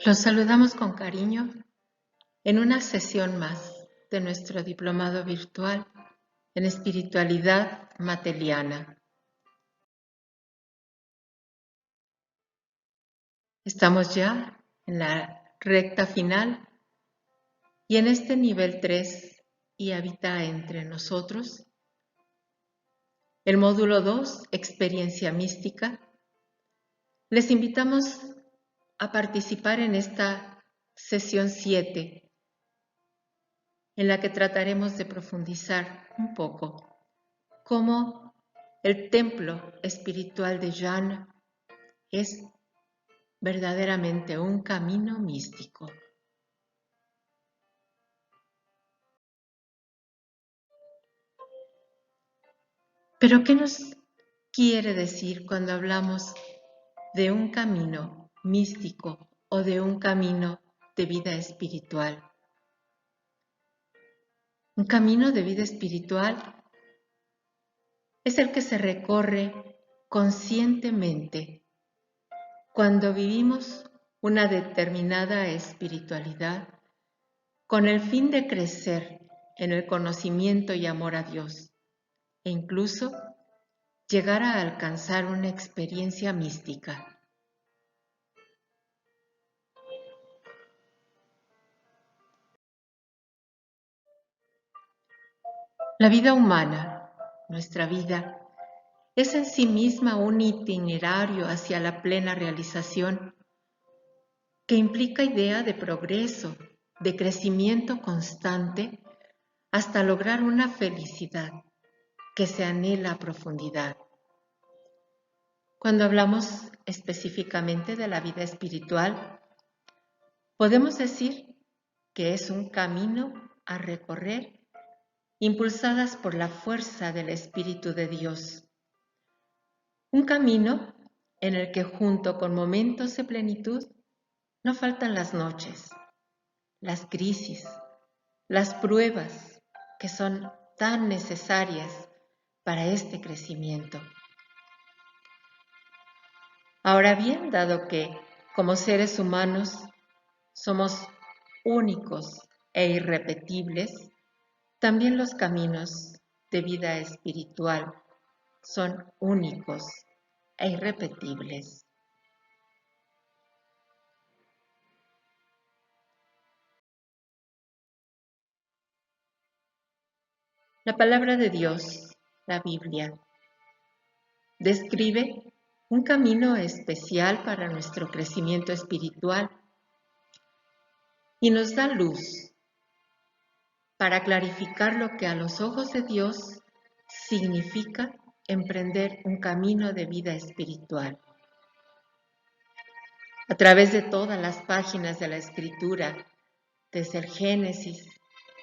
Los saludamos con cariño en una sesión más de nuestro diplomado virtual en espiritualidad mateliana. Estamos ya en la recta final y en este nivel 3 y habita entre nosotros. El módulo 2, experiencia mística. Les invitamos a participar en esta sesión 7, en la que trataremos de profundizar un poco cómo el templo espiritual de Jane es verdaderamente un camino místico. Pero ¿qué nos quiere decir cuando hablamos de un camino místico o de un camino de vida espiritual? Un camino de vida espiritual es el que se recorre conscientemente cuando vivimos una determinada espiritualidad con el fin de crecer en el conocimiento y amor a Dios e incluso llegar a alcanzar una experiencia mística. La vida humana, nuestra vida, es en sí misma un itinerario hacia la plena realización que implica idea de progreso, de crecimiento constante hasta lograr una felicidad que se anhela a profundidad. Cuando hablamos específicamente de la vida espiritual, podemos decir que es un camino a recorrer impulsadas por la fuerza del Espíritu de Dios. Un camino en el que junto con momentos de plenitud no faltan las noches, las crisis, las pruebas que son tan necesarias para este crecimiento. Ahora bien, dado que como seres humanos somos únicos e irrepetibles, también los caminos de vida espiritual son únicos e irrepetibles. La palabra de Dios, la Biblia, describe un camino especial para nuestro crecimiento espiritual y nos da luz para clarificar lo que a los ojos de Dios significa emprender un camino de vida espiritual. A través de todas las páginas de la Escritura, desde el Génesis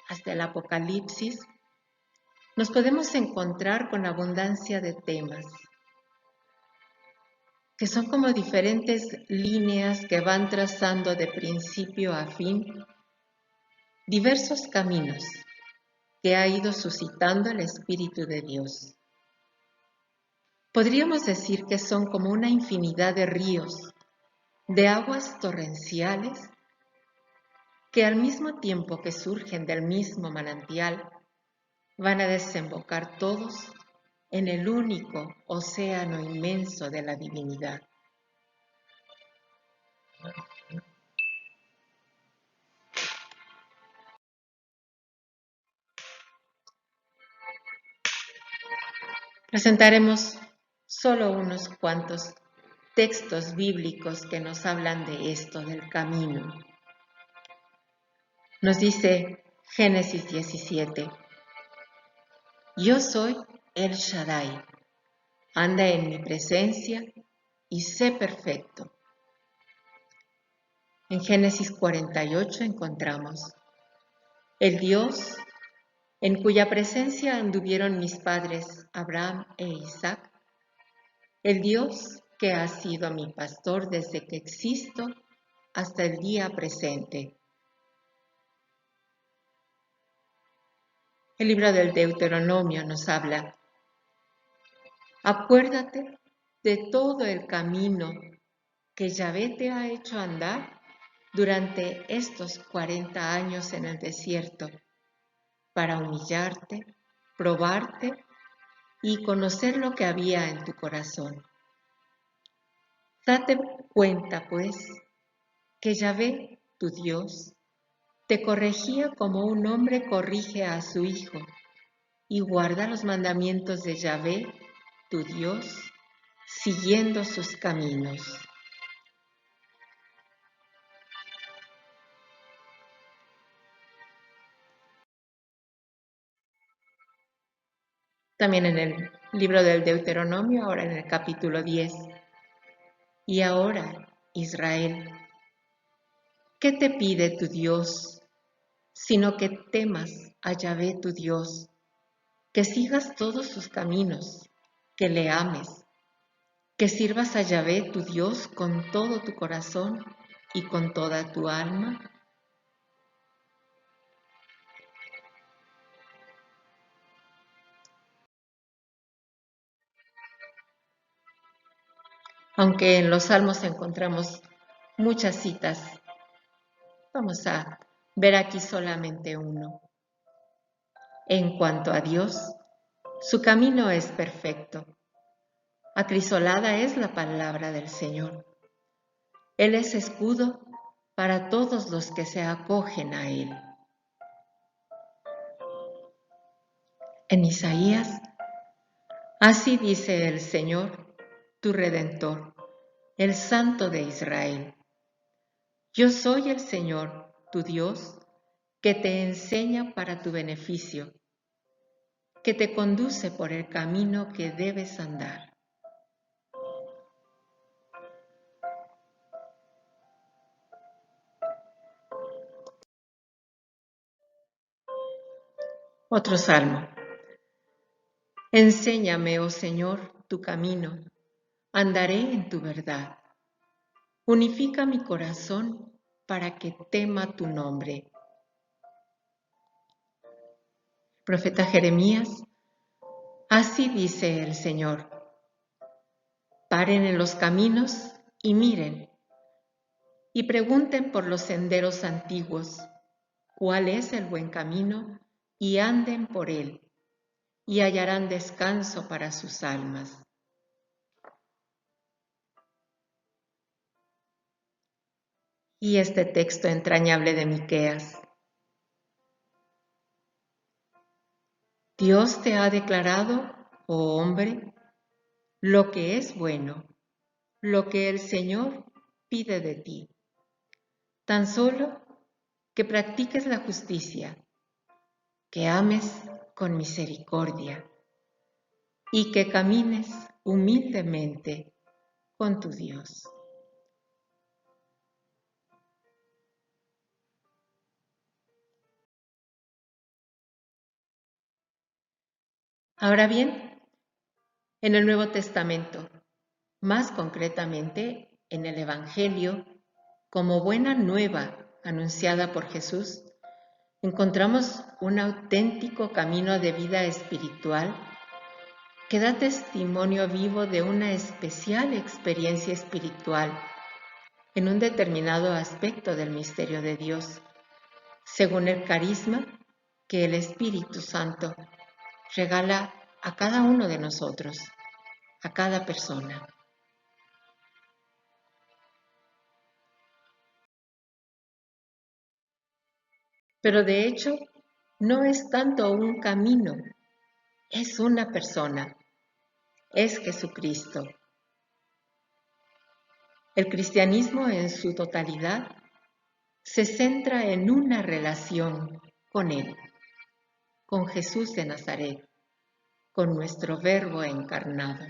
hasta el Apocalipsis, nos podemos encontrar con abundancia de temas que son como diferentes líneas que van trazando de principio a fin diversos caminos que ha ido suscitando el Espíritu de Dios. Podríamos decir que son como una infinidad de ríos, de aguas torrenciales, que al mismo tiempo que surgen del mismo manantial, van a desembocar todos en el único océano inmenso de la divinidad. Presentaremos solo unos cuantos textos bíblicos que nos hablan de esto, del camino. Nos dice Génesis 17, yo soy El Shaddai, anda en mi presencia y sé perfecto. En Génesis 48 encontramos, el Dios en cuya presencia anduvieron mis padres Abraham e Isaac, el Dios que ha sido mi pastor desde que existo hasta el día presente. El libro del Deuteronomio nos habla, acuérdate de todo el camino que Yahvé te ha hecho andar durante estos 40 años en el desierto para humillarte, probarte y conocer lo que había en tu corazón. Date cuenta, pues, que Yahvé, tu Dios, te corregía como un hombre corrige a su hijo, y guarda los mandamientos de Yahvé, tu Dios, siguiendo sus caminos. También en el libro del Deuteronomio, ahora en el capítulo 10. Y ahora, Israel, ¿qué te pide tu Dios? Sino que temas a Yahvé tu Dios, que sigas todos sus caminos, que le ames, que sirvas a Yahvé tu Dios con todo tu corazón y con toda tu alma. Aunque en los Salmos encontramos muchas citas, vamos a ver aquí solamente uno. En cuanto a Dios, su camino es perfecto. Acrisolada es la palabra del Señor. Él es escudo para todos los que se acogen a Él. En Isaías, así dice el Señor, tu Redentor, el Santo de Israel. Yo soy el Señor, tu Dios, que te enseña para tu beneficio, que te conduce por el camino que debes andar. Otro salmo. Enséñame, oh Señor, tu camino, andaré en tu verdad. Unifica mi corazón para que tema tu nombre. Profeta Jeremías, así dice el Señor. Paren en los caminos y miren, y pregunten por los senderos antiguos, cuál es el buen camino, y anden por él, y hallarán descanso para sus almas. Y este texto entrañable de Miqueas. Dios te ha declarado, oh hombre, lo que es bueno, lo que el Señor pide de ti. Tan solo que practiques la justicia, que ames con misericordia y que camines humildemente con tu Dios. Ahora bien, en el Nuevo Testamento, más concretamente en el Evangelio, como buena nueva anunciada por Jesús, encontramos un auténtico camino de vida espiritual que da testimonio vivo de una especial experiencia espiritual en un determinado aspecto del misterio de Dios, según el carisma que el Espíritu Santo regala a cada uno de nosotros, a cada persona. Pero de hecho, no es tanto un camino, es una persona, es Jesucristo. El cristianismo en su totalidad se centra en una relación con Él, con Jesús de Nazaret, con nuestro Verbo encarnado.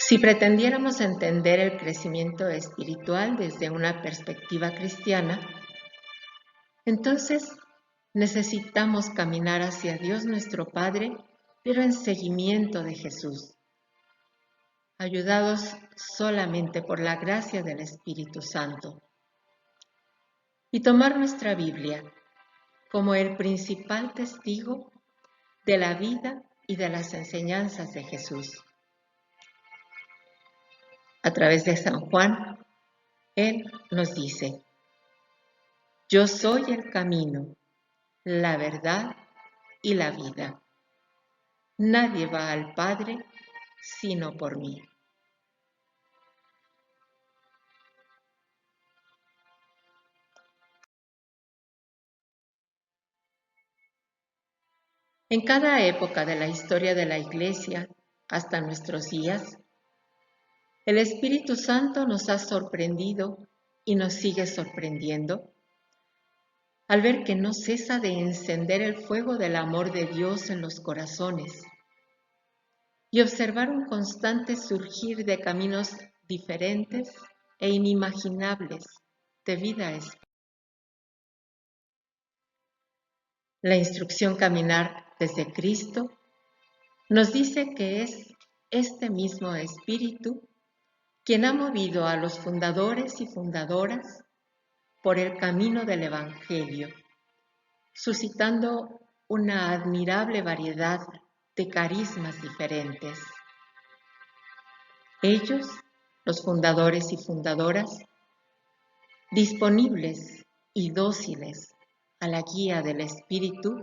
Si pretendiéramos entender el crecimiento espiritual desde una perspectiva cristiana, entonces necesitamos caminar hacia Dios nuestro Padre, pero en seguimiento de Jesús, ayudados solamente por la gracia del Espíritu Santo, y tomar nuestra Biblia como el principal testigo de la vida y de las enseñanzas de Jesús. A través de San Juan, Él nos dice: yo soy el camino, la verdad y la vida. Nadie va al Padre sino por mí. En cada época de la historia de la Iglesia, hasta nuestros días, el Espíritu Santo nos ha sorprendido y nos sigue sorprendiendo al ver que no cesa de encender el fuego del amor de Dios en los corazones y observar un constante surgir de caminos diferentes e inimaginables de vida espiritual. La instrucción Caminar desde Cristo nos dice que es este mismo Espíritu quien ha movido a los fundadores y fundadoras por el camino del Evangelio, suscitando una admirable variedad de carismas diferentes. Ellos, los fundadores y fundadoras, disponibles y dóciles a la guía del Espíritu,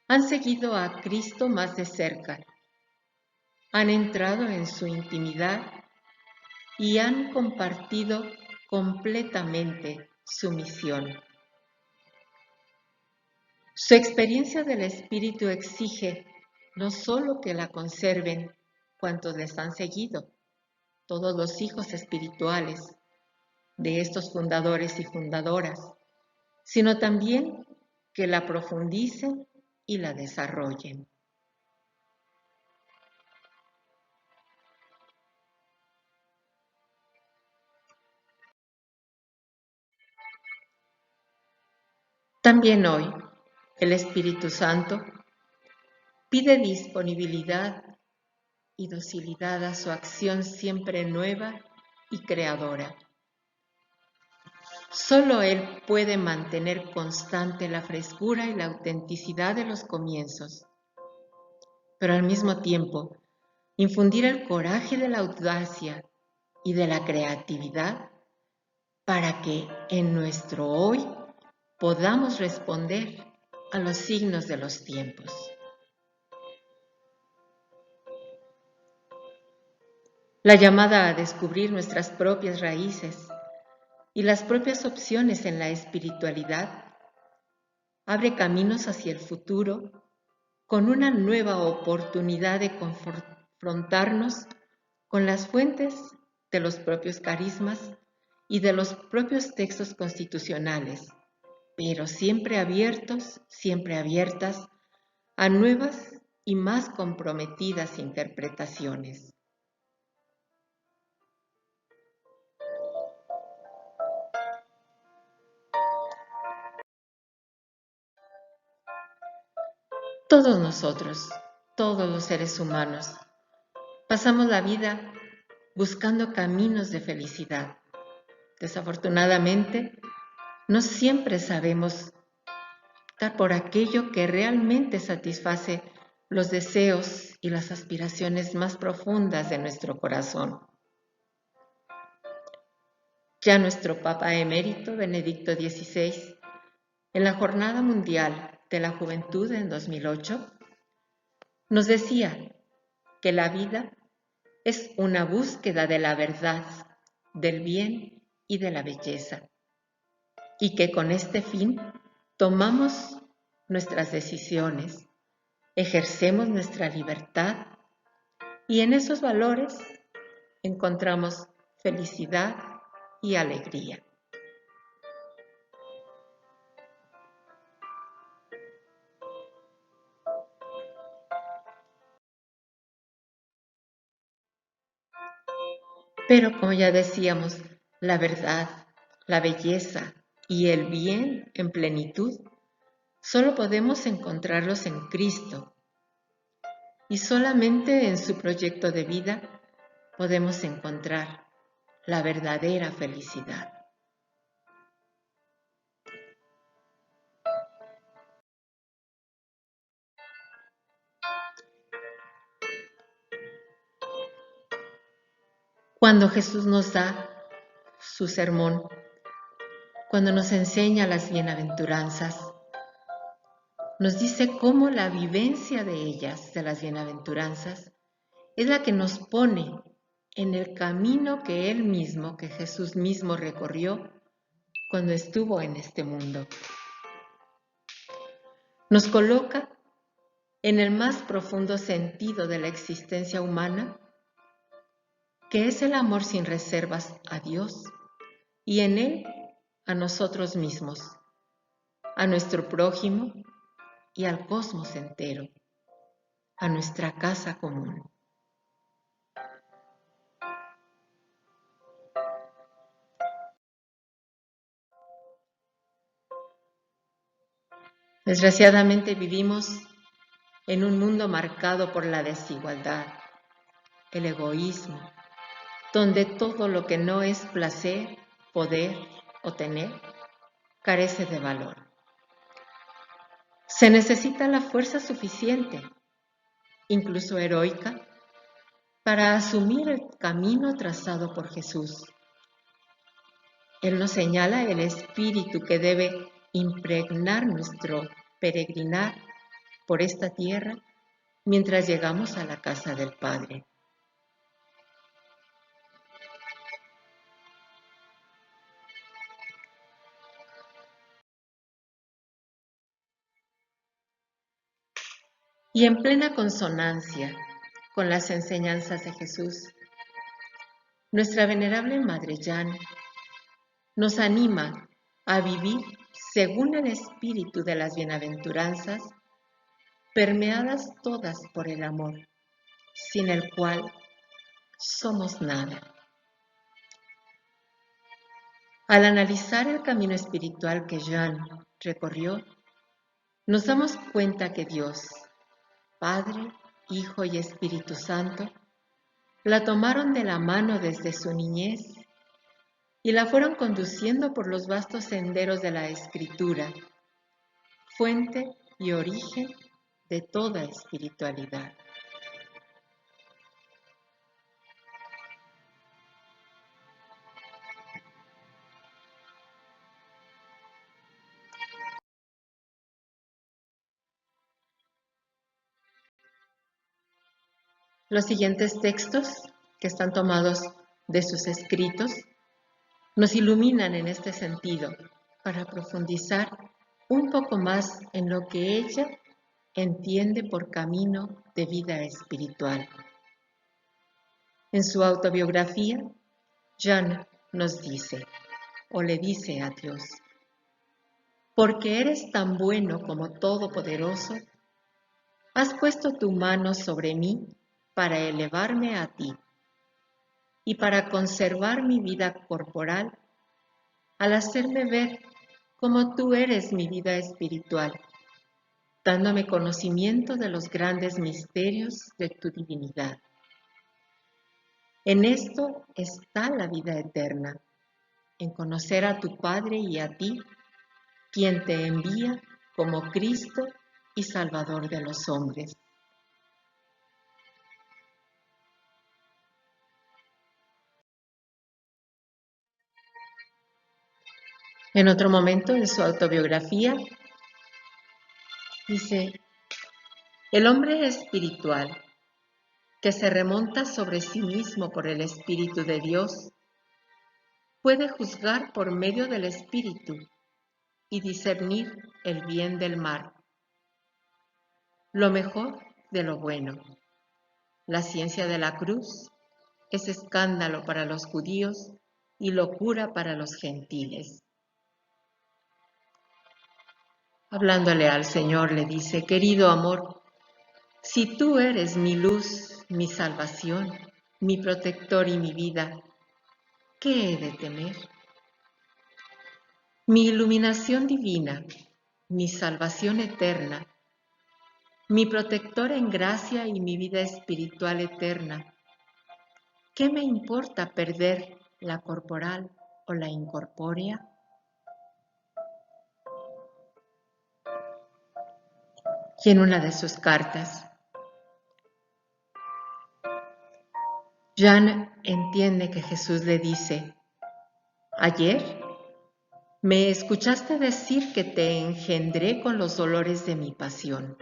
han seguido a Cristo más de cerca, han entrado en su intimidad y han compartido completamente su misión. Su experiencia del Espíritu exige no solo que la conserven cuantos les han seguido, todos los hijos espirituales de estos fundadores y fundadoras, sino también que la profundicen y la desarrollen. También hoy, el Espíritu Santo pide disponibilidad y docilidad a su acción siempre nueva y creadora. Solo Él puede mantener constante la frescura y la autenticidad de los comienzos, pero al mismo tiempo infundir el coraje de la audacia y de la creatividad para que en nuestro hoy podamos responder a los signos de los tiempos. La llamada a descubrir nuestras propias raíces y las propias opciones en la espiritualidad abre caminos hacia el futuro con una nueva oportunidad de confrontarnos con las fuentes de los propios carismas y de los propios textos constitucionales, pero siempre abiertos, siempre abiertas a nuevas y más comprometidas interpretaciones. Todos nosotros, todos los seres humanos, pasamos la vida buscando caminos de felicidad. Desafortunadamente, no siempre sabemos dar por aquello que realmente satisface los deseos y las aspiraciones más profundas de nuestro corazón. Ya nuestro Papa Emérito, Benedicto XVI, en la Jornada Mundial de la Juventud en 2008, nos decía que la vida es una búsqueda de la verdad, del bien y de la belleza, y que con este fin tomamos nuestras decisiones, ejercemos nuestra libertad y en esos valores encontramos felicidad y alegría. Pero como ya decíamos, la verdad, la belleza y el bien en plenitud solo podemos encontrarlos en Cristo y solamente en su proyecto de vida podemos encontrar la verdadera felicidad. Cuando Jesús nos da su sermón, cuando nos enseña las bienaventuranzas, nos dice cómo la vivencia de ellas, de las bienaventuranzas, es la que nos pone en el camino que Él mismo, que Jesús mismo recorrió cuando estuvo en este mundo. Nos coloca en el más profundo sentido de la existencia humana, que es el amor sin reservas a Dios y en Él a nosotros mismos, a nuestro prójimo y al cosmos entero, a nuestra casa común. Desgraciadamente vivimos en un mundo marcado por la desigualdad, el egoísmo, donde todo lo que no es placer, poder o tener carece de valor. Se necesita la fuerza suficiente, incluso heroica, para asumir el camino trazado por Jesús. Él nos señala el espíritu que debe impregnar nuestro peregrinar por esta tierra mientras llegamos a la casa del Padre. Y en plena consonancia con las enseñanzas de Jesús, nuestra venerable Madre Jan nos anima a vivir según el espíritu de las bienaventuranzas, permeadas todas por el amor, sin el cual somos nada. Al analizar el camino espiritual que Jan recorrió, nos damos cuenta que Dios, Padre, Hijo y Espíritu Santo, la tomaron de la mano desde su niñez y la fueron conduciendo por los vastos senderos de la Escritura, fuente y origen de toda espiritualidad. Los siguientes textos, que están tomados de sus escritos, nos iluminan en este sentido para profundizar un poco más en lo que ella entiende por camino de vida espiritual. En su autobiografía, Jan nos dice, o le dice a Dios, porque eres tan bueno como todopoderoso, has puesto tu mano sobre mí para elevarme a ti y para conservar mi vida corporal al hacerme ver cómo tú eres mi vida espiritual, dándome conocimiento de los grandes misterios de tu divinidad. En esto está la vida eterna, en conocer a tu Padre y a ti, quien te envía como Cristo y Salvador de los hombres. En otro momento, en su autobiografía, dice, el hombre espiritual, que se remonta sobre sí mismo por el Espíritu de Dios, puede juzgar por medio del Espíritu y discernir el bien del mal, lo mejor de lo bueno. La ciencia de la cruz es escándalo para los judíos y locura para los gentiles. Hablándole al Señor le dice, querido amor, si tú eres mi luz, mi salvación, mi protector y mi vida, ¿qué he de temer? Mi iluminación divina, mi salvación eterna, mi protector en gracia y mi vida espiritual eterna. ¿Qué me importa perder la corporal o la incorpórea? Y en una de sus cartas, Jeanne entiende que Jesús le dice: ayer me escuchaste decir que te engendré con los dolores de mi pasión.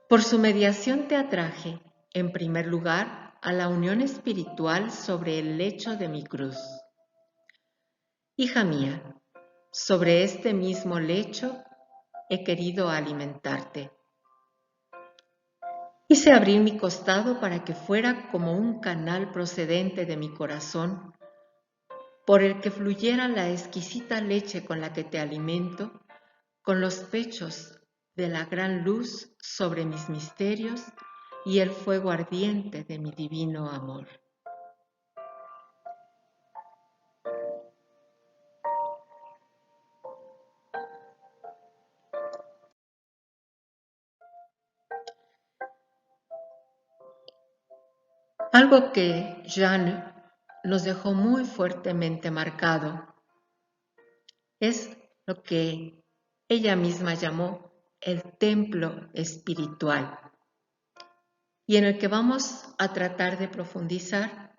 Por su mediación te atraje, en primer lugar, a la unión espiritual sobre el lecho de mi cruz. Hija mía, sobre este mismo lecho he querido alimentarte. Hice abrir mi costado para que fuera como un canal procedente de mi corazón, por el que fluyera la exquisita leche con la que te alimento, con los pechos de la gran luz sobre mis misterios y el fuego ardiente de mi divino amor. Algo que Jeanne nos dejó muy fuertemente marcado es lo que ella misma llamó el templo espiritual, y en el que vamos a tratar de profundizar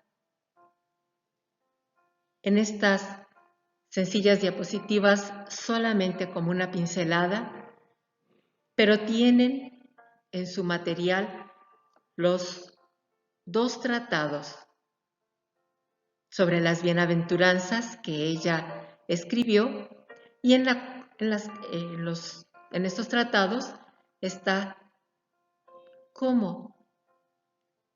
en estas sencillas diapositivas solamente como una pincelada, pero tienen en su material los 2 tratados sobre las bienaventuranzas que ella escribió, y en estos tratados está cómo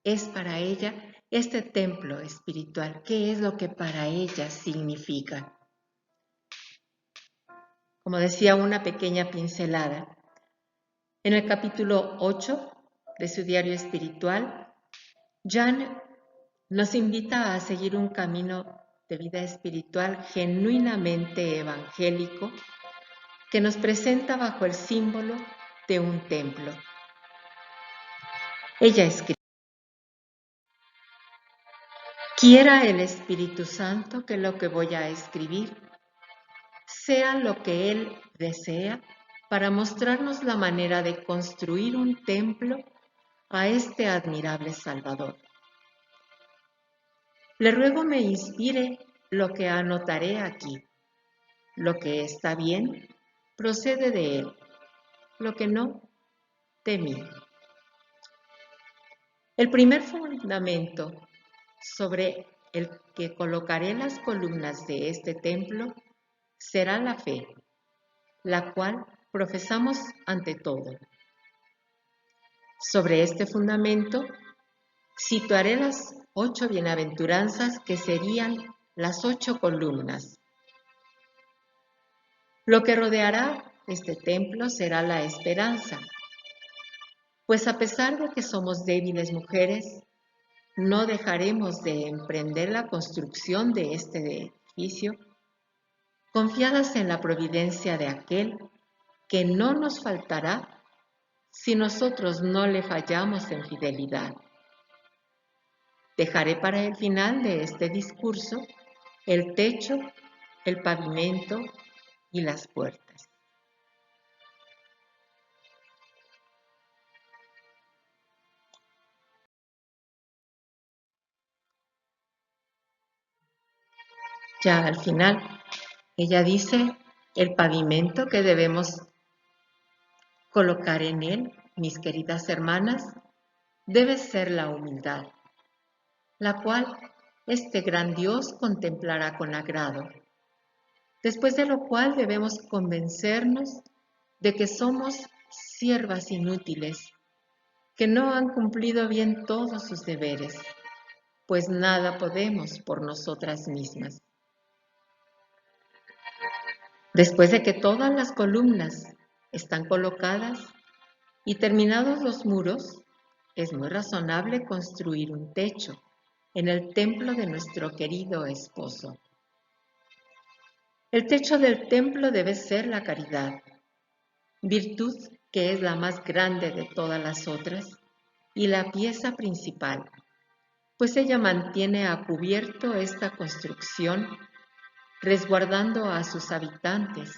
es para ella este templo espiritual, qué es lo que para ella significa. Como decía, una pequeña pincelada. En el capítulo 8 de su diario espiritual, Jeanne nos invita a seguir un camino de vida espiritual genuinamente evangélico que nos presenta bajo el símbolo de un templo. Ella escribe: quiera el Espíritu Santo que lo que voy a escribir sea lo que Él desea para mostrarnos la manera de construir un templo a este admirable Salvador. Le ruego me inspire lo que anotaré aquí. Lo que está bien procede de Él, lo que no, de mí. El primer fundamento sobre el que colocaré las columnas de este templo será la fe, la cual profesamos ante todo. Sobre este fundamento situaré las 8 bienaventuranzas que serían las 8 columnas. Lo que rodeará este templo será la esperanza, pues a pesar de que somos débiles mujeres, no dejaremos de emprender la construcción de este edificio, confiadas en la providencia de aquel que no nos faltará si nosotros no le fallamos en fidelidad. Dejaré para el final de este discurso el techo, el pavimento y las puertas. Ya al final, ella dice el pavimento que debemos colocar en él, mis queridas hermanas, debe ser la humildad, la cual este gran Dios contemplará con agrado, después de lo cual debemos convencernos de que somos siervas inútiles, que no han cumplido bien todos sus deberes, pues nada podemos por nosotras mismas. Después de que todas las columnas están colocadas y terminados los muros, es muy razonable construir un techo en el templo de nuestro querido esposo. El techo del templo debe ser la caridad, virtud que es la más grande de todas las otras y la pieza principal, pues ella mantiene a cubierto esta construcción, resguardando a sus habitantes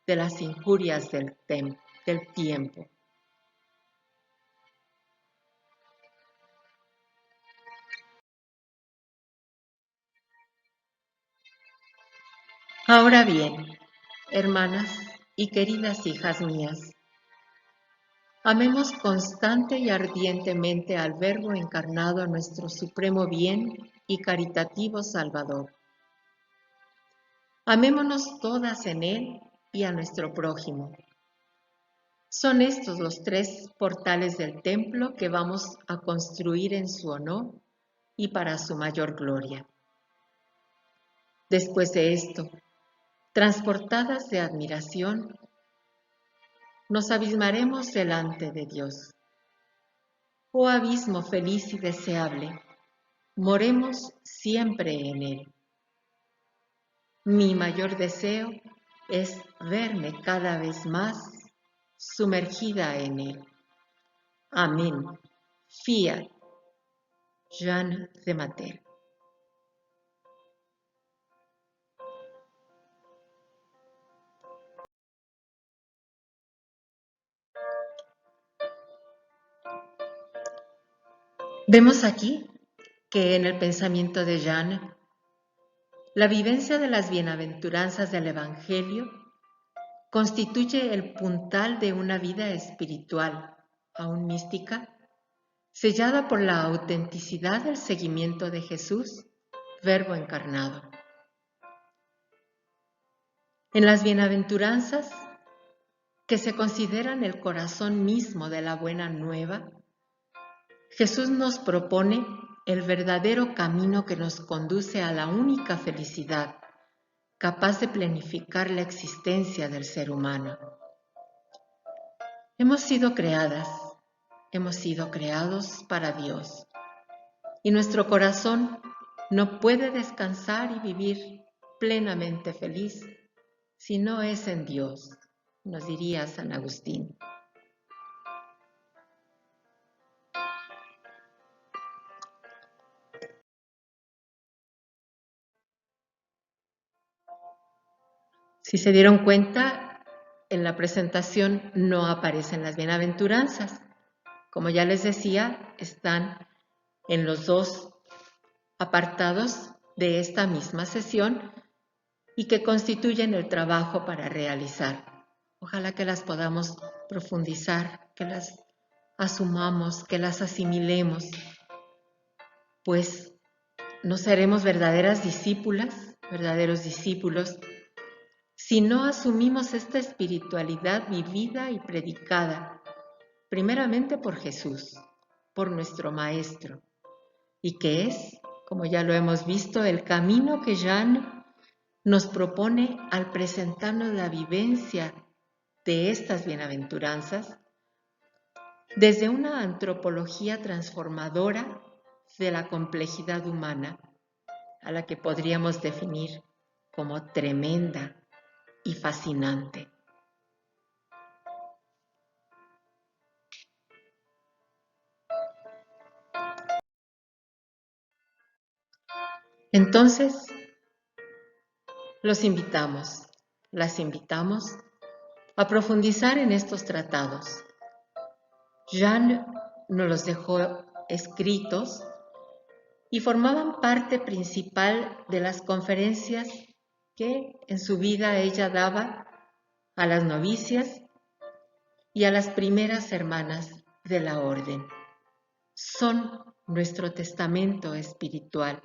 de las injurias del tiempo. Ahora bien, hermanas y queridas hijas mías, amemos constante y ardientemente al Verbo encarnado, nuestro supremo bien y caritativo Salvador. Amémonos todas en Él y a nuestro prójimo. Son estos los 3 portales del templo que vamos a construir en su honor y para su mayor gloria. Después de esto, transportadas de admiración, nos abismaremos delante de Dios. Oh abismo feliz y deseable, moremos siempre en Él. Mi mayor deseo es verme cada vez más sumergida en Él. Amén. Fiat. Jeanne de Matel. Vemos aquí que en el pensamiento de Jeanne, la vivencia de las bienaventuranzas del Evangelio constituye el puntal de una vida espiritual, aún mística, sellada por la autenticidad del seguimiento de Jesús, Verbo encarnado. En las bienaventuranzas, que se consideran el corazón mismo de la buena nueva, Jesús nos propone el verdadero camino que nos conduce a la única felicidad, capaz de planificar la existencia del ser humano. Hemos sido creadas, hemos sido creados para Dios, y nuestro corazón no puede descansar y vivir plenamente feliz si no es en Dios, nos diría San Agustín. Si se dieron cuenta, en la presentación no aparecen las bienaventuranzas. Como ya les decía, están en los 2 apartados de esta misma sesión y que constituyen el trabajo para realizar. Ojalá que las podamos profundizar, que las asumamos, que las asimilemos, pues no seremos verdaderas discípulas, verdaderos discípulos, si no asumimos esta espiritualidad vivida y predicada, primeramente por Jesús, por nuestro Maestro, y que es, como ya lo hemos visto, el camino que Jeanne nos propone al presentarnos la vivencia de estas bienaventuranzas desde una antropología transformadora de la complejidad humana, a la que podríamos definir como tremenda y fascinante. Entonces, los invitamos, las invitamos a profundizar en estos tratados. Jeanne nos los dejó escritos y formaban parte principal de las conferencias que en su vida ella daba a las novicias y a las primeras hermanas de la orden. Son nuestro testamento espiritual,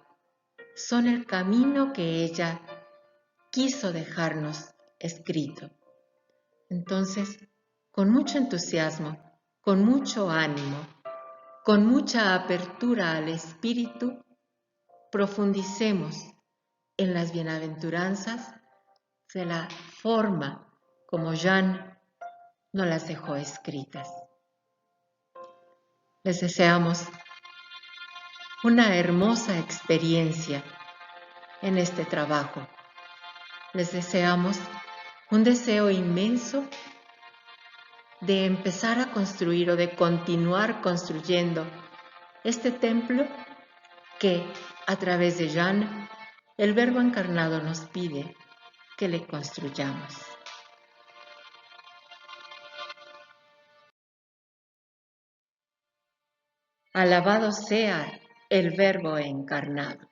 son el camino que ella quiso dejarnos escrito. Entonces, con mucho entusiasmo, con mucho ánimo, con mucha apertura al espíritu, profundicemos en las bienaventuranzas de la forma como Jeanne nos las dejó escritas. Les deseamos una hermosa experiencia en este trabajo. Les deseamos un deseo inmenso de empezar a construir o de continuar construyendo este templo que, a través de Jeanne, el Verbo encarnado nos pide que le construyamos. Alabado sea el Verbo encarnado.